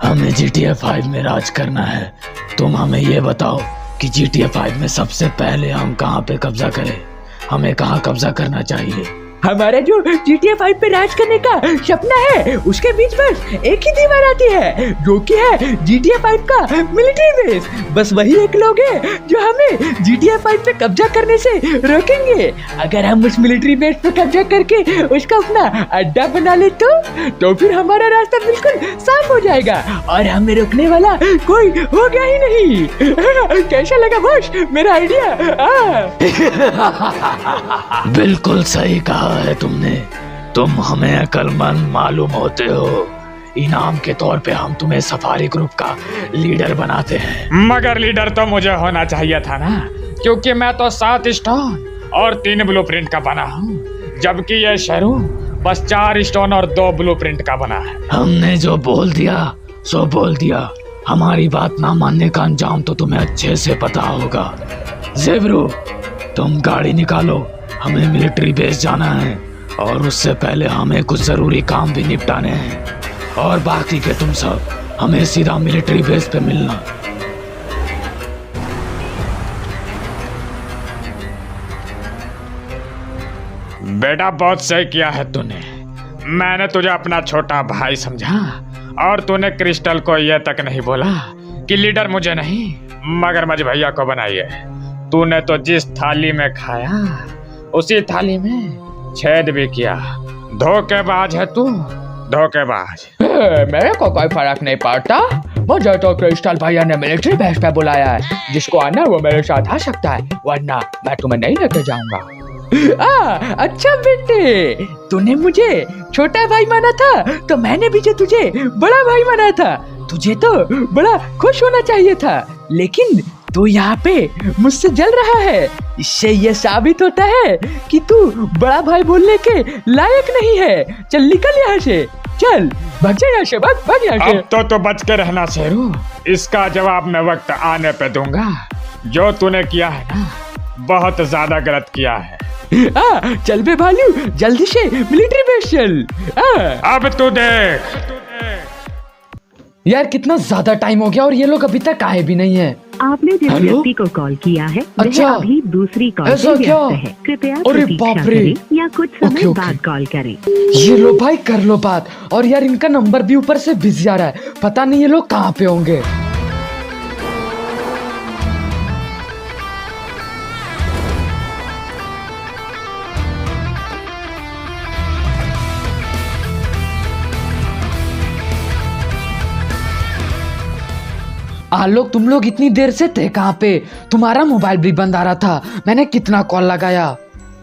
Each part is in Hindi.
हमें GTA 5 में राज करना है। तुम हमें ये बताओ कि GTA 5 में सबसे पहले हम कहाँ पे कब्जा करें? हमें कहाँ कब्जा करना चाहिए? हमारा जो GTA 5 पे राज करने का सपना है, उसके बीच बस एक ही दीवार आती है, जो कि है GTA 5 का मिलिट्री बेस। बस वही एक लोग है जो हमें GTA 5 पे कब्जा करने से रोकेंगे। अगर हम उस मिलिट्री बेस पे कब्जा करके उसका अपना अड्डा बना ले तो फिर हमारा रास्ता बिल्कुल साफ हो जाएगा और हमें रोकने वाला कोई होगा ही नहीं। कैसा लगा बॉस मेरा आइडिया? बिल्कुल सही कहा है तुमने। तुम हमें अक्लमंद मालूम होते हो। इनाम के तौर पे हम तुम्हें सफारी ग्रुप का लीडर बनाते हैं। मगर लीडर तो मुझे होना चाहिए था ना, क्योंकि मैं तो 7 स्टोन और 3 ब्लूप्रिंट का बना हूँ, जबकि ये शेरू बस 4 स्टोन और 2 ब्लूप्रिंट का बना है। हमने जो बोल दिया सो बोल दिया। हमारी बात ना मानने का अंजाम तो तुम्हें अच्छे से पता होगा। ज़ेब्रू, तुम गाड़ी निकालो, हमें मिलिट्री बेस जाना है और उससे पहले हमें कुछ जरूरी काम भी निपटाने हैं। और बाकी के तुम सब हमें सीधा मिलिट्री बेस पे मिलना। बेटा बहुत सही किया है तूने। मैंने तुझे अपना छोटा भाई समझा और तूने क्रिस्टल को यह तक नहीं बोला कि लीडर मुझे नहीं मगरमच्छ भैया को बनाइए। तूने तो जिस थाली में खाया उसी थाली में छेद भी किया। धोखेबाज है तू, धोखेबाज। मेरे को कोई फर्क नहीं पड़ता। मुझे तो क्रिस्टल भैया ने मिलिट्री बेस पे बुलाया है। जिसको आना वो मेरे साथ आ सकता है, वरना मैं तुम्हें नहीं लेके जाऊंगा। अच्छा बेटे, तूने मुझे छोटा भाई माना था तो मैंने भी जो तुझे बड़ा भाई माना था। तुझे तो बड़ा खुश होना चाहिए था, लेकिन तू यहाँ पे मुझसे जल रहा है। इससे ये साबित होता है कि तू बड़ा भाई बोलने के लायक नहीं है। चल निकल यहाँ से, चल भाग जा यहाँ से, भाग यहाँ से। अब तो बच के रहना शेरू, इसका जवाब मैं वक्त आने पे दूंगा। जो तूने किया है ना, बहुत ज्यादा गलत किया है। चल बे भालू, जल्दी से मिलिट्री बेस चल। अब तू देख। यार कितना ज्यादा टाइम हो गया और ये लोग अभी तक आए भी नहीं है। आपने जिस व्यक्ति को कॉल किया है अच्छा, वह अभी दूसरी कॉल पे व्यस्त है। कृपया प्रतीक्षा करें या कुछ समय बाद कॉल करें। ये लो भाई, कर लो बात। और यार इनका नंबर भी ऊपर से बिजी आ रहा है, पता नहीं ये लोग कहाँ पे होंगे। आलोक, तुम लोग इतनी देर से थे कहाँ पे? तुम्हारा मोबाइल भी बंद आ रहा था, मैंने कितना कॉल लगाया।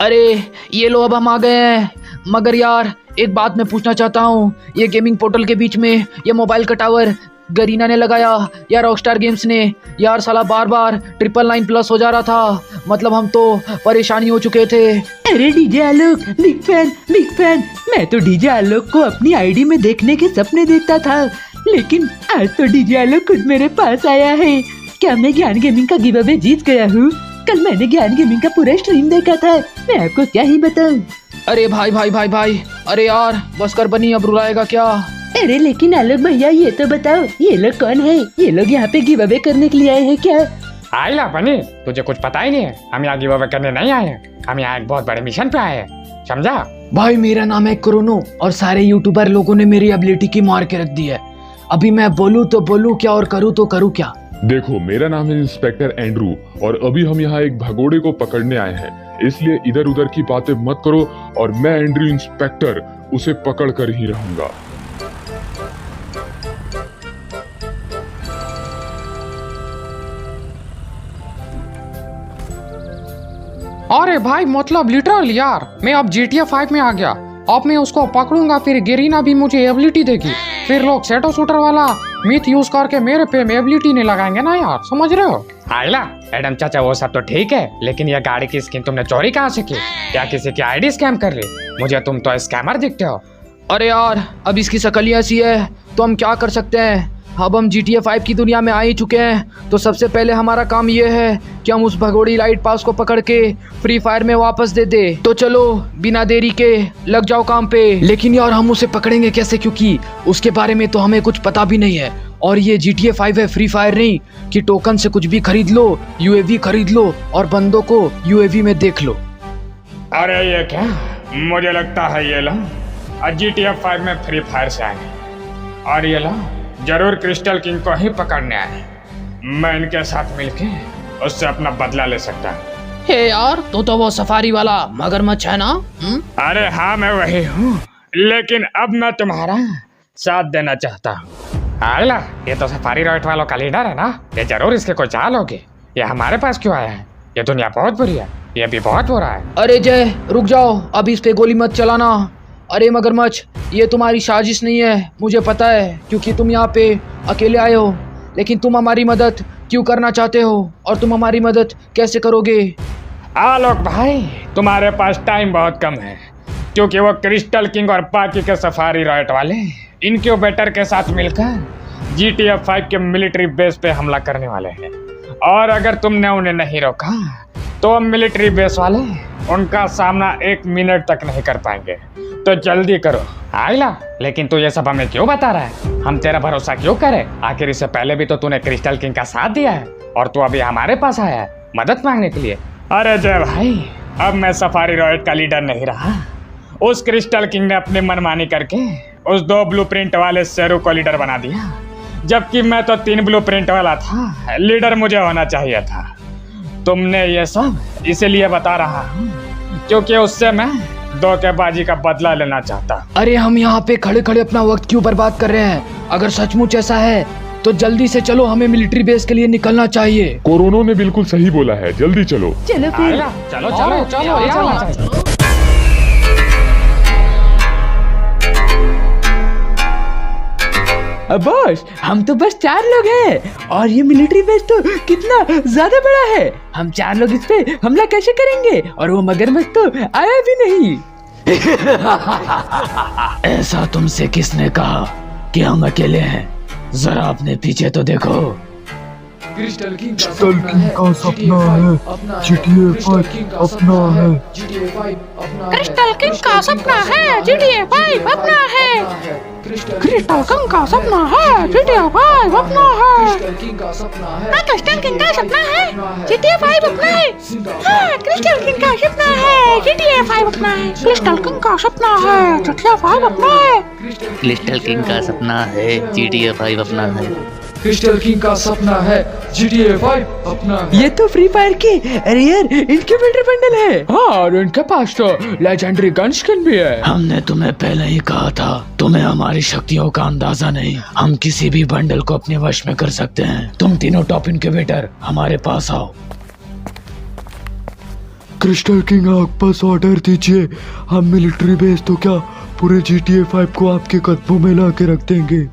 अरे ये लो, अब हम आ गए हैं। मगर यार एक बात मैं पूछना चाहता हूँ, ये गेमिंग पोर्टल के बीच में ये मोबाइल का टावर गरीना ने लगाया या रॉकस्टार गेम्स ने? यार साला बार बार 999+ हो जा रहा था। मतलब हम तो परेशानी हो चुके थे। अरे डीजे आलोक, बिग फैन। मैं तो डीजे आलोक को अपनी आईडी में देखने के सपने देखता था, लेकिन आज तो डीजे आलोक खुद मेरे पास आया है। क्या मैं ज्ञान गेमिंग का गिव अवे जीत गया हूँ? कल मैंने ज्ञान गेमिंग का पूरा स्ट्रीम देखा था, मैं आपको क्या ही बताऊं। अरे भाई, अरे यार बस कर बनी, अब रुलाएगा क्या? अरे लेकिन आलोक भैया ये तो बताओ, ये लोग कौन है? ये लोग यहाँ पे गिव अवे करने के लिए आए हैं क्या? आइला बनी, तुझे कुछ पता ही नहीं है। हम यहाँ गिव अवे करने नहीं आए हैं, हम यहाँ एक बहुत बड़े मिशन पे आए हैं, समझा? भाई मेरा नाम है क्रोनो और सारे यूट्यूबर लोगों ने मेरी एबिलिटी की मार के रख दी है। अभी मैं बोलूँ तो बोलूँ क्या और करूँ तो करूँ क्या? देखो, मेरा नाम है इंस्पेक्टर एंड्रू और अभी हम यहाँ एक भगोड़े को पकड़ने आए हैं, इसलिए इधर उधर की बातें मत करो और मैं एंड्रू इंस्पेक्टर उसे पकड़ कर ही रहूंगा। अरे भाई मतलब लिटरल यार, मैं अब GTA 5 में आ गया। अब मैं उसको पकड़ूंगा, फिर गेरीना भी मुझे एबिलिटी देगी, फिर लोग सेटो शूटर वाला मिथ यूज करके मेरे पे एबिलिटी नहीं लगाएंगे ना यार, समझ रहे हो? आइला एडम चाचा, वो सब तो ठीक है, लेकिन ये गाड़ी की स्किन तुमने चोरी कहाँ से की? क्या किसी की आईडी स्कैम कर ली? मुझे तुम तो स्कैमर दिखते हो। अरे यार अब इसकी शक्ल ही ऐसी है तो हम क्या कर सकते हैं? अब हम GTA 5 की दुनिया में आ ही चुके हैं, तो सबसे पहले हमारा काम ये है कि हम उस भगोड़ी लाइट पास को पकड़ के फ्री फायर में वापस दे दे। तो चलो बिना देरी के लग जाओ काम पे। लेकिन यार हम उसे पकड़ेंगे कैसे, क्योंकि उसके बारे में तो हमें कुछ पता भी नहीं है। और ये GTA 5 है, फ्री फायर नहीं कि टोकन से कुछ भी खरीद लो, UAV खरीद लो और बंदों को UAV में देख लो। अरे ये क्या, मुझे लगता है ये लोग GTA 5 में फ्री फायर से आए और ये लोग जरूर क्रिस्टल किंग को ही पकड़ने आए। मैं इनके साथ मिलके उससे अपना बदला ले सकता हूँ। हे यार, तो वो सफारी वाला मगरमच्छ है ना? अरे हाँ मैं वही हूँ, लेकिन अब मैं तुम्हारा साथ देना चाहता हूँ। आला, ये तो सफारी रॉयट वालों का लीडर है ना, ये जरूर इसके कोई चाल होगी। ये हमारे पास क्यों आया है? ये दुनिया बहुत बुरी है, ये भी बहुत बुरा है। अरे जय रुक जाओ, अभी इस पे गोली मत चलाना। अरे मगरमच्छ, ये तुम्हारी साजिश नहीं है, मुझे पता है, क्योंकि तुम यहाँ पे अकेले आए हो। लेकिन तुम हमारी मदद क्यों करना चाहते हो और तुम हमारी मदद कैसे करोगे? आलोक भाई, तुम्हारे पास टाइम बहुत कम है, क्योंकि वो क्रिस्टल किंग और बाकी के सफारी रॉयट वाले इनक्यूबेटर के साथ मिलकर GTA 5 के मिलिट्री बेस पे हमला करने वाले हैं। और अगर तुमने उन्हें नहीं रोका तो मिलिट्री बेस वाले उनका सामना 1 मिनट तक नहीं कर पाएंगे। तो जल्दी करो। आइला, लेकिन तू ये सब हमें क्यों बता रहा है? हम तेरा भरोसा क्यों करें? आखिर इससे पहले भी तो तूने क्रिस्टल किंग का साथ दिया है और तू अभी हमारे पास आया है मदद मांगने के लिए। अरे जय भाई, अब मैं सफारी रॉयट का लीडर नहीं रहा। उस क्रिस्टल किंग ने अपनी मनमानी करके उस 2 ब्लूप्रिंट वाले शेरू को लीडर बना दिया, जबकि मैं तो 3 ब्लूप्रिंट वाला था। लीडर मुझे होना चाहिए था। तुमने ये सब इसीलिए बता रहा हूँ क्योंकि उससे मैं धोखेबाजी का बदला लेना चाहता। अरे हम यहाँ पे खड़े खड़े अपना वक्त क्यों बर्बाद कर रहे हैं? अगर सचमुच ऐसा है तो जल्दी से चलो, हमें मिलिट्री बेस के लिए निकलना चाहिए। कोरोना ने बिल्कुल सही बोला है, जल्दी चलो। चलो फिर। आइला, चलो चलो चलो। बॉस, हम तो बस 4 लोग हैं और ये मिलिट्री बेस तो कितना ज्यादा बड़ा है। हम 4 लोग इस पे हमला कैसे करेंगे? और वो मगरमच्छ तो आया भी नहीं। ऐसा तुमसे किसने कहा कि हम अकेले हैं? जरा अपने पीछे तो देखो। क्रिस्टल किंग का सपना है, GTA 5 अपना है। क्रिस्टल किंग का सपना है, GTA 5 अपना है। क्रिस्टल किंग का सपना है, GTA 5 अपना है। क्रिस्टल किंग का सपना है, क्रिस्टल किंग का सपना है, GTA 5 अपना है। हाँ, क्रिस्टल किंग का सपना है, GTA 5 अपना है। क्रिस्टल किंग का सपना है, GTA 5 अपना है। क्रिस्टल किंग का सपना है, GTA 5 अपना है। क्रिस्टल किंग का सपना है, GTA 5 अपना है। ये तो फ्री फायर की रेयर इनक्यूबेटर बंडल है। हाँ, और इनके पास तो लेजेंडरी गन स्किन भी है। हमने तुम्हें पहले ही कहा था, तुम्हें हमारी शक्तियों का अंदाजा नहीं। हम किसी भी बंडल को अपने वश में कर सकते हैं। तुम तीनों टॉप इनक्यूबेटर हमारे पास आओ। क्रिस्टल किंग आप पास ऑर्डर दीजिए, हम मिलिट्री बेस तो क्या पूरे GTA 5 को आपके कदमों में ला के रख देंगे।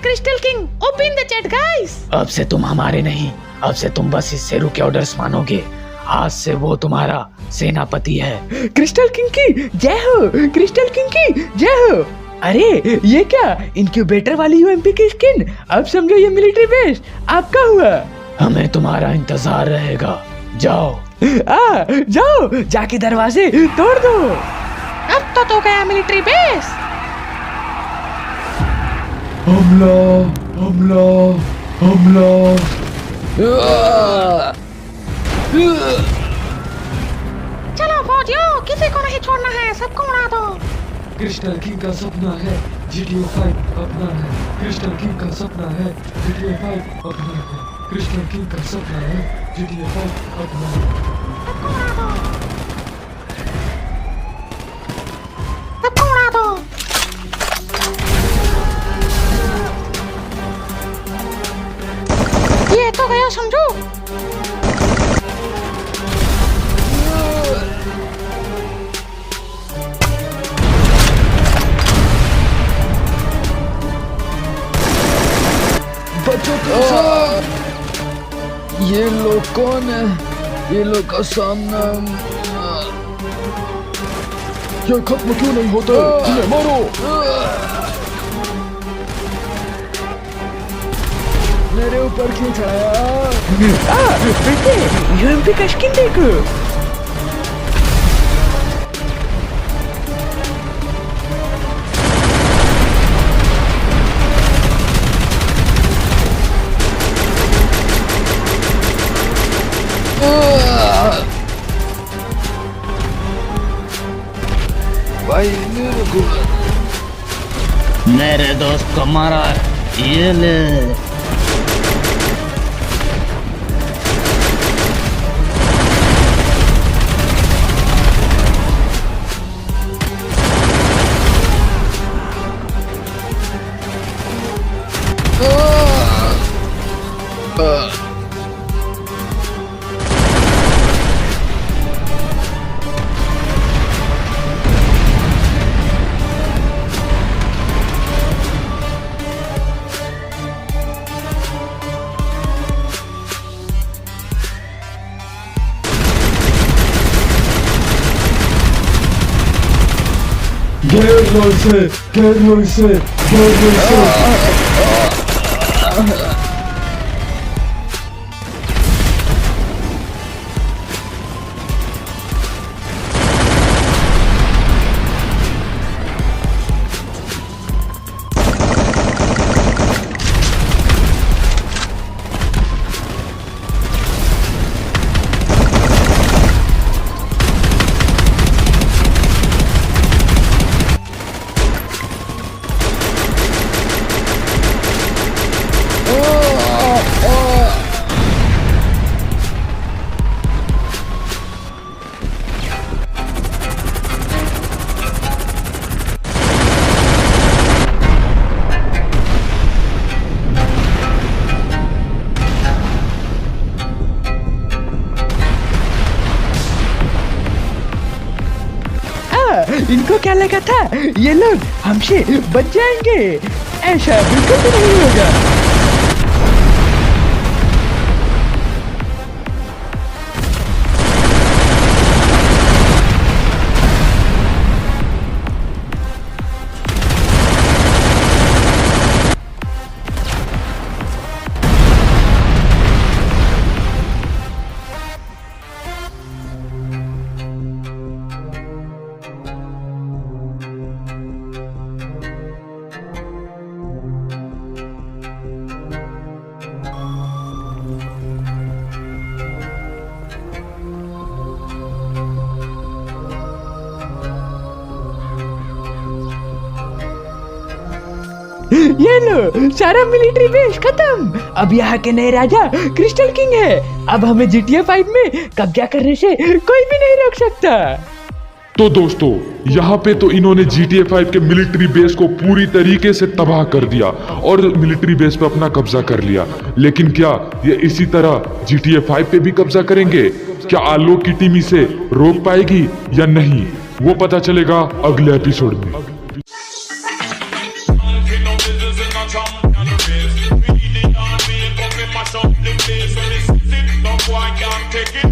Crystal king open the chat guys. अब से तुम हमारे नहीं, अब से तुम बस इस शेरू के ऑर्डर्स मानोगे। आज से वो तुम्हारा सेनापति है। क्रिस्टल किंग की जय हो, क्रिस्टल किंग की जय हो। अरे ये क्या, इनक्यूबेटर वाली UMP की स्किन? अब समझो ये मिलिट्री बेस आपका हुआ। हमें तुम्हारा इंतजार रहेगा। जाओ जाओ, जाके दरवाजे तोड़ दो। अब तो गया मिलिट्री बेस। हमला हमला हमला। चलो फौजियों, किसी को नहीं छोड़ना है, सबको उड़ा दो। क्रिस्टल किंग का सपना है, GTA 5 अपना है। क्रिस्टल किंग का सपना है, GTA 5 अपना है। क्रिस्टल किंग का सपना है, GTA 5 अपना है। सबको उड़ा दो, सबको उड़ा दो। ये तो गया समझो। बच्चों ये लोग कौन है? ये लोग का सामना ये खत्म क्यों नहीं होता? इन्हें मारो। मेरे ऊपर क्यों चढ़ाया? बेटे यूएमपी का स्किन देखो। मेरे दोस्त को मारा, ये ले। घेर लो इसे, घेर लो इसे, घेर लो इसे। इनको क्या लगा था ये लोग हमसे बच जाएंगे? ऐसा बिल्कुल भी नहीं होगा। ये लो, सारा मिलिट्री बेस खत्म। अब यहाँ के नए राजा क्रिस्टल किंग है। अब हमें GTA 5 में कब्जा करने से कोई भी नहीं रोक सकता। तो दोस्तों, यहाँ पे तो इन्होंने GTA 5 के मिलिट्री बेस को पूरी तरीके से तबाह कर दिया और मिलिट्री बेस पे अपना कब्जा कर लिया। लेकिन क्या ये इसी तरह GTA 5 पे भी कब्जा करेंगे? क्या आलोक की टीम इसे रोक पाएगी या नहीं, वो पता चलेगा अगले एपिसोड में। Take it.